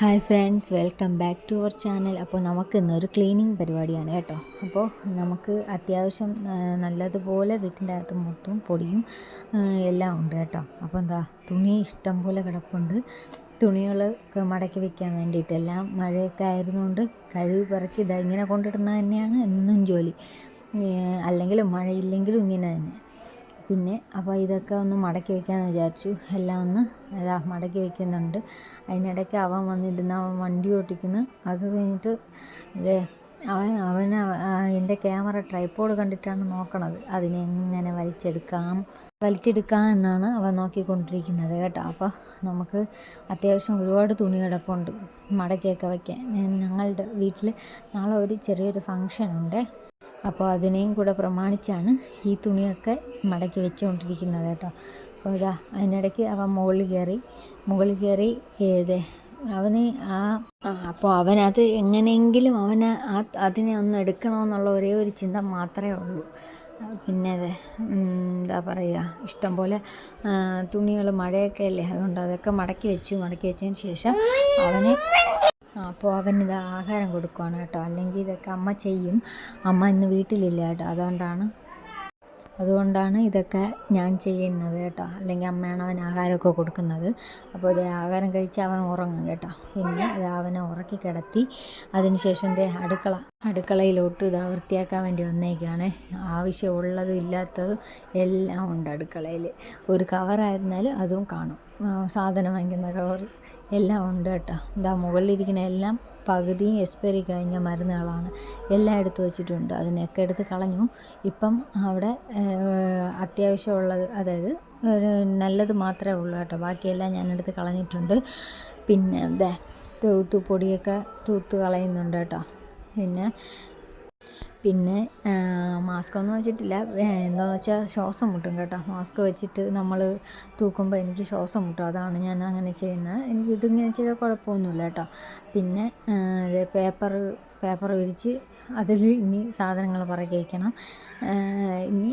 Hi friends, welcome back to our channel. അപ്പോൾ നമുക്ക് ഇന്നൊരു ക്ലീനിങ് പരിപാടിയാണ് കേട്ടോ. അപ്പോൾ നമുക്ക് അത്യാവശ്യം നല്ലതുപോലെ വീട്ടിൻ്റെ അകത്ത് മൊത്തം പൊടിയും എല്ലാം ഉണ്ട് കേട്ടോ. അപ്പോൾ തുണി ഇഷ്ടം പോലെ കിടപ്പുണ്ട്. തുണികളൊക്കെ മടക്കി വെക്കാൻ വേണ്ടിയിട്ട് എല്ലാം മഴയൊക്കെ ആയിരുന്നുകൊണ്ട് കഴുകി പറക്കി ഇങ്ങനെ കൊണ്ടിടുന്നത് തന്നെയാണ് എന്നും ജോലി. അല്ലെങ്കിലും മഴയില്ലെങ്കിലും ഇങ്ങനെ തന്നെ. പിന്നെ അപ്പോൾ ഇതൊക്കെ ഒന്ന് മടക്കി വയ്ക്കാമെന്ന് വിചാരിച്ചു. എല്ലാം ഒന്ന് മടക്കി വയ്ക്കുന്നുണ്ട്. അതിനിടയ്ക്ക് അവൻ വന്നിരുന്ന് അവൻ വണ്ടി ഓട്ടിക്കുന്നു. അത് കഴിഞ്ഞിട്ട് അവൻ എൻ്റെ ക്യാമറ ട്രൈപോഡ് കണ്ടിട്ടാണ് നോക്കണത്. അതിനെങ്ങനെ വലിച്ചെടുക്കാം എന്നാണ് അവൻ നോക്കിക്കൊണ്ടിരിക്കുന്നത് കേട്ടോ. അപ്പോൾ നമുക്ക് അത്യാവശ്യം ഒരുപാട് തുണി കിടപ്പുണ്ട് മടക്കിയൊക്കെ വയ്ക്കാൻ. ഞങ്ങളുടെ വീട്ടിൽ നാളെ ഒരു ചെറിയൊരു ഫങ്ഷൻ ഉണ്ട്. അപ്പോൾ അതിനെയും കൂടെ പ്രമാണിച്ചാണ് ഈ തുണിയൊക്കെ മടക്കി വെച്ചുകൊണ്ടിരിക്കുന്നത് കേട്ടോ. അപ്പോൾ അതിനിടയ്ക്ക് അവൻ മുകളിൽ കയറി അവന് അപ്പോൾ അവനത് എങ്ങനെയെങ്കിലും അതിനെ ഒന്ന് എടുക്കണമെന്നുള്ള ഒരേ ഒരു ചിന്ത മാത്രമേ ഉള്ളൂ. പിന്നെ എന്താ പറയുക, ഇഷ്ടം പോലെ തുണികൾ മഴയൊക്കെ അല്ലേ, അതുകൊണ്ട് അതൊക്കെ മടക്കി വെച്ചതിന് ശേഷം അപ്പോൾ അവനിത് ആഹാരം കൊടുക്കുകയാണ് കേട്ടോ. അല്ലെങ്കിൽ ഇതൊക്കെ അമ്മ ചെയ്യും. അമ്മ ഇന്ന് വീട്ടിലില്ല കേട്ടോ. അതുകൊണ്ടാണ് ഇതൊക്കെ ഞാൻ ചെയ്യുന്നത് കേട്ടോ. അല്ലെങ്കിൽ അമ്മയാണ് അവന് ആഹാരമൊക്കെ കൊടുക്കുന്നത്. അപ്പോൾ ആഹാരം കഴിച്ച് അവൻ ഉറങ്ങും കേട്ടോ. പിന്നെ അവനെ ഉറക്കി കിടത്തി അതിനുശേഷം അടുക്കളയിലോട്ട് വൃത്തിയാക്കാൻ വേണ്ടി വന്നേക്കാണ്. ആവശ്യമുള്ളതും ഇല്ലാത്തതും എല്ലാം ഉണ്ട് അടുക്കളയിൽ. ഒരു കവറായിരുന്നാലും അതും കാണും. സാധനം വാങ്ങിക്കുന്ന കവർ എല്ലാം ഉണ്ട് കേട്ടോ. മുകളിലിരിക്കുന്ന എല്ലാം പകുതിയും എക്സ്പയറി കഴിഞ്ഞ മരുന്നുകളാണ്. എല്ലാം എടുത്ത് വെച്ചിട്ടുണ്ട്. അതിനൊക്കെ എടുത്ത് കളഞ്ഞു. ഇപ്പം അവിടെ അത്യാവശ്യമുള്ളത്, അതായത് നല്ലത് മാത്രമേ ഉള്ളൂ കേട്ടോ. ബാക്കിയെല്ലാം ഞാനെടുത്ത് കളഞ്ഞിട്ടുണ്ട്. പിന്നെ പൊടിയൊക്കെ തൂത്ത് കളയുന്നുണ്ട് കേട്ടോ. പിന്നെ മാസ്ക് ഒന്നും വെച്ചിട്ടില്ല. എന്താണെന്ന് വെച്ചാൽ ശ്വാസം മുട്ടും കേട്ടോ. മാസ്ക് വെച്ചിട്ട് നമ്മൾ തൂക്കുമ്പോൾ എനിക്ക് ശ്വാസം മുട്ടും. അതാണ് ഞാൻ അങ്ങനെ ചെയ്യുന്നത്. ഇതിങ്ങനെ ചെയ്താൽ കുഴപ്പമൊന്നുമില്ല കേട്ടോ. പിന്നെ പേപ്പർ വിരിച്ച് അതിൽ ഇനി സാധനങ്ങൾ പറക്കി വയ്ക്കണം. ഇനി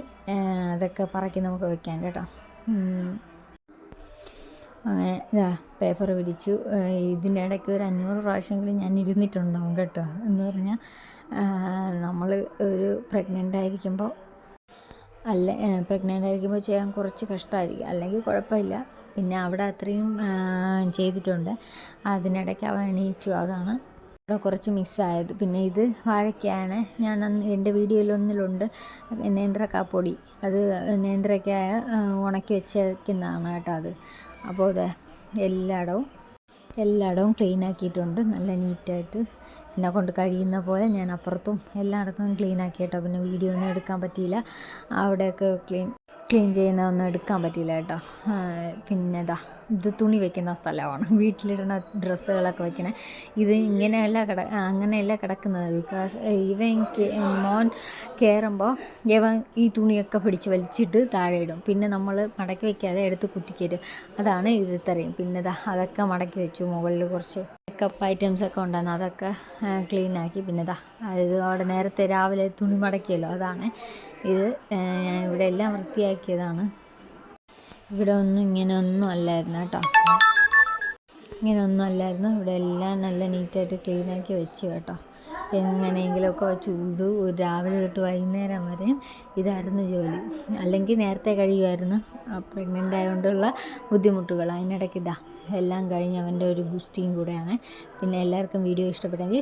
അതൊക്കെ പറക്കി നമുക്ക് വയ്ക്കാം കേട്ടോ. അങ്ങനെ പേപ്പർ വിരിച്ചു. ഇതിനിടയ്ക്ക് ഒരു 500 പ്രാവശ്യമെങ്കിലും ഞാൻ ഇരുന്നിട്ടുണ്ടാവും കേട്ടോ. എന്ന് പറഞ്ഞാൽ നമ്മൾ ഒരു പ്രഗ്നൻ്റ് ആയിരിക്കുമ്പോൾ ചെയ്യാൻ കുറച്ച് കഷ്ടമായിരിക്കും. അല്ലെങ്കിൽ കുഴപ്പമില്ല. പിന്നെ അവിടെ അത്രയും ചെയ്തിട്ടുണ്ട്. അതിനിടയ്ക്ക് അവൻ എണീച്ചു. അതാണ് അവിടെ കുറച്ച് മിസ്സായത്. പിന്നെ ഇത് വാഴയ്ക്കാണ്. ഞാൻ എൻ്റെ വീഡിയോയിലൊന്നിലുണ്ട് നേന്ത്രക്കാപ്പൊടി. അത് നേന്ത്രക്കായ ഉണക്കി വെക്കുന്നതാണ് കേട്ടോ അത്. അപ്പോൾ എല്ലായിടവും ക്ലീൻ ആക്കിയിട്ടുണ്ട്. നല്ല നീറ്റായിട്ട് എന്നെ കൊണ്ട് കഴിയുന്ന പോലെ ഞാൻ അപ്പുറത്തും എല്ലായിടത്തും ക്ലീൻ ആക്കി കേട്ടോ. പിന്നെ വീഡിയോ ഒന്നും എടുക്കാൻ പറ്റിയില്ല. അവിടെയൊക്കെ ക്ലീൻ ചെയ്യുന്നതൊന്നും എടുക്കാൻ പറ്റിയില്ല കേട്ടോ. പിന്നെ ഇത് തുണി വെക്കുന്ന സ്ഥലമാണ്. വീട്ടിലിടുന്ന ഡ്രസ്സുകളൊക്കെ വെക്കണേ. ഇത് അങ്ങനെയല്ല കിടക്കുന്നത്. ബിക്കോസ് മോൻ കയറുമ്പോൾ ഈ തുണിയൊക്കെ പിടിച്ച് വലിച്ചിട്ട് താഴെ ഇടും. പിന്നെ നമ്മൾ മടക്കി വയ്ക്കാതെ എടുത്ത് കുത്തിക്കരും. അതാണ് ഇത്രയും. പിന്നെ അതൊക്കെ മടക്കി വെച്ചു. മുകളിൽ കുറച്ച് മേക്കപ്പ് ഐറ്റംസൊക്കെ ഉണ്ടായിരുന്നു. അതൊക്കെ ക്ലീനാക്കി. പിന്നെ ഇത് അവിടെ നേരത്തെ രാവിലെ തുണി മടക്കിയല്ലോ, അതാണ് ഇത്. ഞാൻ ഇവിടെ എല്ലാം വൃത്തിയാക്കിയതാണ്. ഇവിടെ ഇങ്ങനെയൊന്നും അല്ലായിരുന്നു കേട്ടോ. ഇവിടെ എല്ലാം നല്ല നീറ്റായിട്ട് ക്ലീനാക്കി വെച്ച് കേട്ടോ. എങ്ങനെയെങ്കിലുമൊക്കെ വെച്ച് ഇത് രാവിലെ തൊട്ട് വൈകുന്നേരം വരെ ഇതായിരുന്നു ജോലി. അല്ലെങ്കിൽ നേരത്തെ കഴിയുമായിരുന്നു. പ്രഗ്നൻ്റ് ആയതുകൊണ്ടുള്ള ബുദ്ധിമുട്ടുകൾ. അതിനിടയ്ക്ക് എല്ലാം കഴിഞ്ഞ് അവൻ്റെ ഒരു ഗുസ്തിയും കൂടെയാണ്. പിന്നെ എല്ലാവർക്കും വീഡിയോ ഇഷ്ടപ്പെട്ടെങ്കിൽ